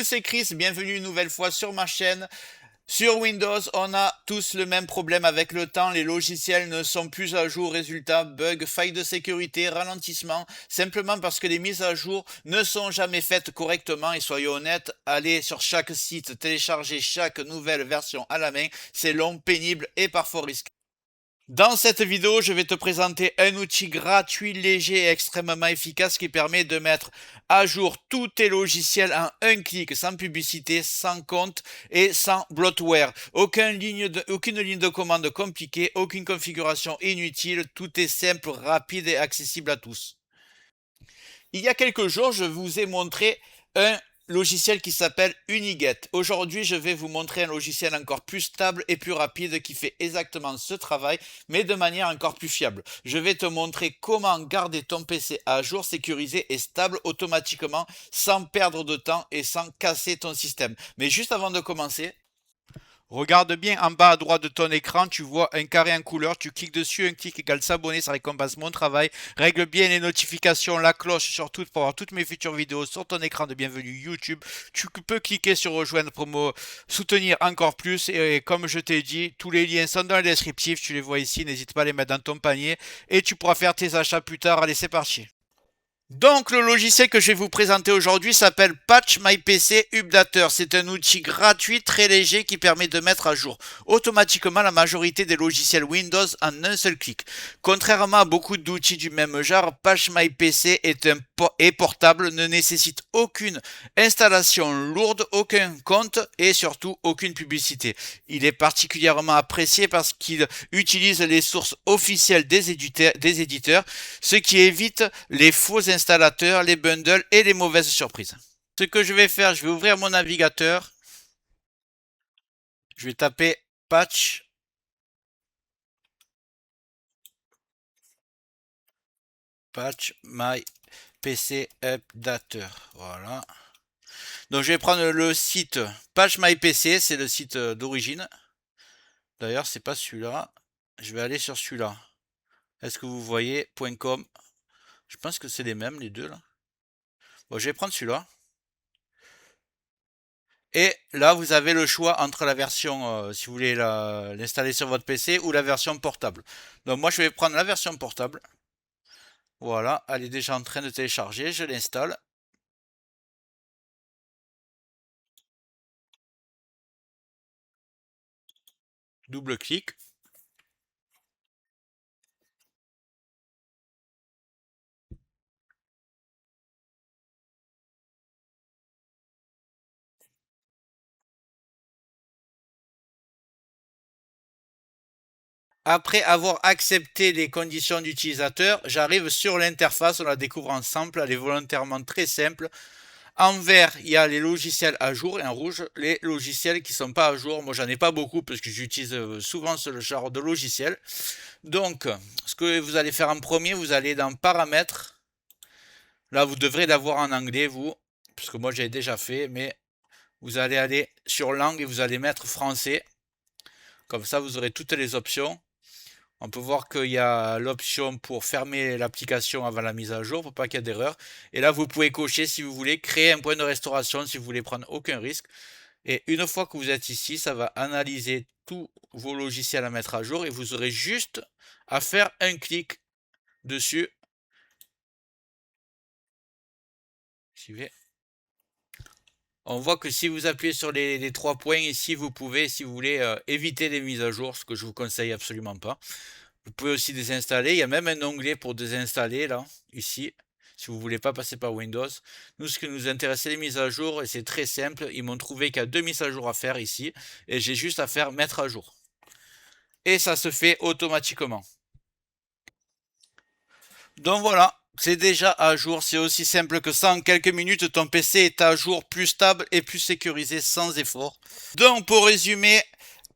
C'est Chris, bienvenue une nouvelle fois sur ma chaîne. Sur Windows, on a tous le même problème avec le temps, les logiciels ne sont plus à jour, résultat, bugs, failles de sécurité, ralentissement, simplement parce que les mises à jour ne sont jamais faites correctement et soyons honnêtes, aller sur chaque site, télécharger chaque nouvelle version à la main, c'est long, pénible et parfois risqué. Dans cette vidéo, je vais te présenter un outil gratuit, léger et extrêmement efficace qui permet de mettre à jour tous tes logiciels en un clic, sans publicité, sans compte et sans bloatware. Aucune ligne de commande compliquée, aucune configuration inutile, tout est simple, rapide et accessible à tous. Il y a quelques jours, je vous ai montré un logiciel qui s'appelle Uniget. Aujourd'hui, je vais vous montrer un logiciel encore plus stable et plus rapide qui fait exactement ce travail, mais de manière encore plus fiable. Je vais te montrer comment garder ton PC à jour, sécurisé et stable automatiquement, sans perdre de temps et sans casser ton système. Mais juste avant de commencer, regarde bien en bas à droite de ton écran, tu vois un carré en couleur, tu cliques dessus, un clic égale s'abonner, ça récompense mon travail. Règle bien les notifications, la cloche surtout pour avoir toutes mes futures vidéos sur ton écran de bienvenue YouTube. Tu peux cliquer sur rejoindre pour me soutenir encore plus et comme je t'ai dit, tous les liens sont dans le descriptif, tu les vois ici, n'hésite pas à les mettre dans ton panier et tu pourras faire tes achats plus tard. Allez, c'est parti. Donc le logiciel que je vais vous présenter aujourd'hui s'appelle Patch My PC Updater. C'est un outil gratuit très léger qui permet de mettre à jour automatiquement la majorité des logiciels Windows en un seul clic. Contrairement à beaucoup d'outils du même genre, Patch My PC est portable, ne nécessite aucune installation lourde, aucun compte et surtout aucune publicité. Il est particulièrement apprécié parce qu'il utilise les sources officielles des éditeurs, ce qui évite les faux installateurs, les bundles et les mauvaises surprises. Ce que je vais faire, je vais ouvrir mon navigateur. Je vais taper patch my PC Updater. Voilà. Donc je vais prendre le site Patch My PC, c'est le site d'origine. D'ailleurs, c'est pas celui-là. Je vais aller sur celui-là. Est-ce que vous voyez .com? Je pense que c'est les mêmes, les deux là. Bon, je vais prendre celui-là. Et là, vous avez le choix entre la version, si vous voulez l'installer sur votre PC, ou la version portable. Donc moi, je vais prendre la version portable. Voilà, elle est déjà en train de télécharger, je l'installe. Double-clic. Après avoir accepté les conditions d'utilisateur, j'arrive sur l'interface, on la découvre ensemble, elle est volontairement très simple. En vert, il y a les logiciels à jour et en rouge, les logiciels qui ne sont pas à jour. Moi, j'en ai pas beaucoup parce que j'utilise souvent ce genre de logiciel. Donc, ce que vous allez faire en premier, vous allez dans Paramètres. Là, vous devrez l'avoir en anglais, vous, parce que moi, j'ai déjà fait, mais vous allez aller sur Langue et vous allez mettre Français. Comme ça, vous aurez toutes les options. On peut voir qu'il y a l'option pour fermer l'application avant la mise à jour pour pas qu'il y ait d'erreur. Et là, vous pouvez cocher si vous voulez créer un point de restauration si vous voulez prendre aucun risque. Et une fois que vous êtes ici, ça va analyser tous vos logiciels à mettre à jour et vous aurez juste à faire un clic dessus. J'y vais. On voit que si vous appuyez sur les 3 points ici, vous pouvez, si vous voulez, éviter les mises à jour, ce que je vous conseille absolument pas. Vous pouvez aussi désinstaller. Il y a même un onglet pour désinstaller là, ici, si vous ne voulez pas passer par Windows. Nous, ce qui nous intéresse, c'est les mises à jour et c'est très simple. Ils m'ont trouvé qu'il y a 2 mises à jour à faire ici et j'ai juste à faire mettre à jour. Et ça se fait automatiquement. Donc voilà, c'est déjà à jour, c'est aussi simple que ça. En quelques minutes, ton PC est à jour, plus stable et plus sécurisé sans effort. Donc pour résumer,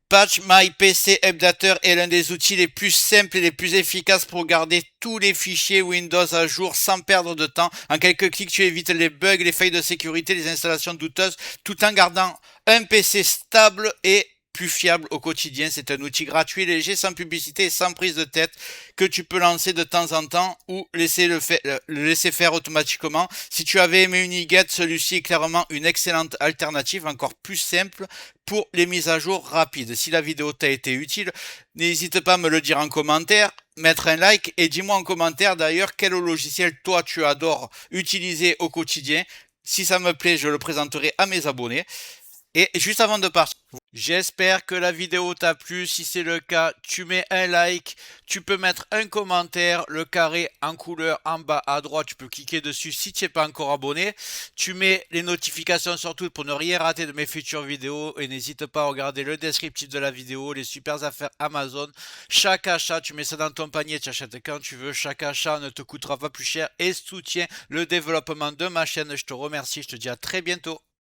Patch My PC Updater est l'un des outils les plus simples et les plus efficaces pour garder tous les fichiers Windows à jour sans perdre de temps. En quelques clics, tu évites les bugs, les failles de sécurité, les installations douteuses, tout en gardant un PC stable et plus fiable au quotidien. C'est un outil gratuit, léger, sans publicité et sans prise de tête que tu peux lancer de temps en temps ou le laisser faire automatiquement. Si tu avais aimé Uniget, celui-ci est clairement une excellente alternative, encore plus simple pour les mises à jour rapides. Si la vidéo t'a été utile, n'hésite pas à me le dire en commentaire, mettre un like et dis-moi en commentaire d'ailleurs quel logiciel toi tu adores utiliser au quotidien. Si ça me plaît, je le présenterai à mes abonnés. Et juste avant de partir, j'espère que la vidéo t'a plu. Si c'est le cas, tu mets un like, tu peux mettre un commentaire, le carré en couleur en bas à droite, tu peux cliquer dessus si tu n'es pas encore abonné. Tu mets les notifications surtout pour ne rien rater de mes futures vidéos et n'hésite pas à regarder le descriptif de la vidéo, les super affaires Amazon. Chaque achat, tu mets ça dans ton panier, tu achètes quand tu veux. Chaque achat ne te coûtera pas plus cher et soutient le développement de ma chaîne. Je te remercie, je te dis à très bientôt.